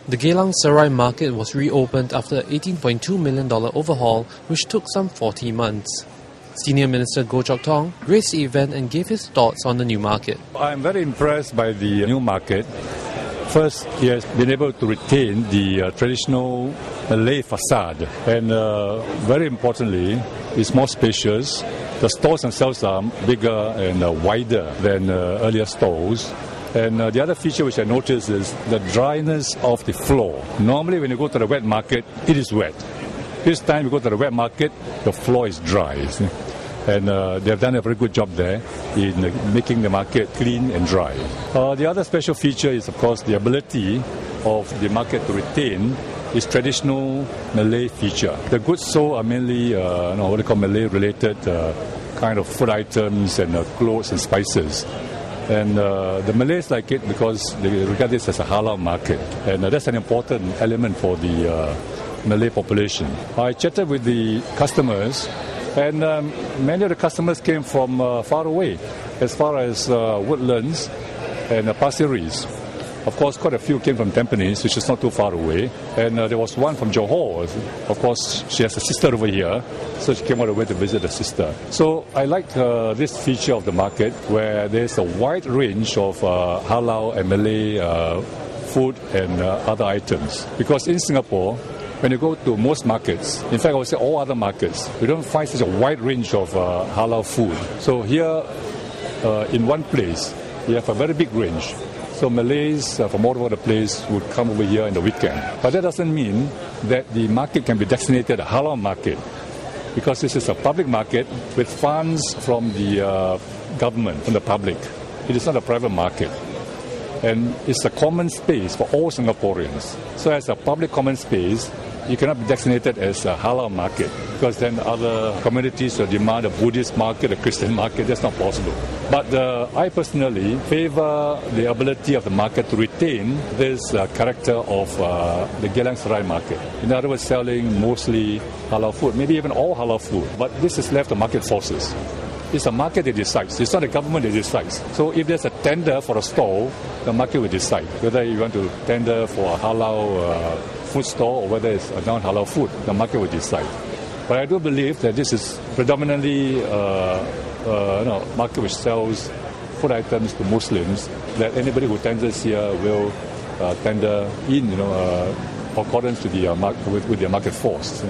The Geylang Serai Market was reopened after an $18.2 million overhaul, which took some 40 months. Senior Minister Goh Chok Tong graced the event and gave his thoughts on the new market. I'm very impressed by the new market. First, he has been able to retain the traditional Malay facade, and very importantly, it's more spacious. The stores themselves are bigger and wider than earlier stores. And the other feature which I noticed is the dryness of the floor. Normally when you go to the wet market, it is wet. This time you go to the wet market, the floor is dry. And they have done a very good job there in making the market clean and dry. The other special feature is, of course, the ability of the market to retain its traditional Malay feature. The goods sold are mainly what they call Malay-related kind of food items and clothes and spices. And the Malays like it because they regard this as a halal market. And that's an important element for the Malay population. I chatted with the customers, and many of the customers came from far away, as far as Woodlands and Pasir Ris. Of course, quite a few came from Tampines, which is not too far away. And there was one from Johor. Of course, she has a sister over here, so she came all the way to visit the sister. So I like this feature of the market, where there's a wide range of halal and Malay food and other items. Because in Singapore, when you go to most markets, in fact I would say all other markets, we don't find such a wide range of halal food. So here, in one place, you have a very big range. So Malays from all over the place would come over here in the weekend. But that doesn't mean that the market can be designated a halal market, because this is a public market with funds from the government, from the public. It is not a private market. And it's a common space for all Singaporeans. So as a public common space, you cannot be designated as a halal market, because then other communities will demand a Buddhist market, a Christian market. That's not possible. But I personally favor the ability of the market to retain this character of the Geylang Serai Market. In other words, selling mostly halal food, maybe even all halal food. But this is left to market forces. It's a market that decides. It's not the government that decides. So if there's a tender for a stall, the market will decide whether you want to tender for a halal food store or whether it's a non-halal food. The market will decide. But I do believe that this is predominantly market which sells food items to Muslims, that anybody who tenders here will tender in accordance to the with their market force.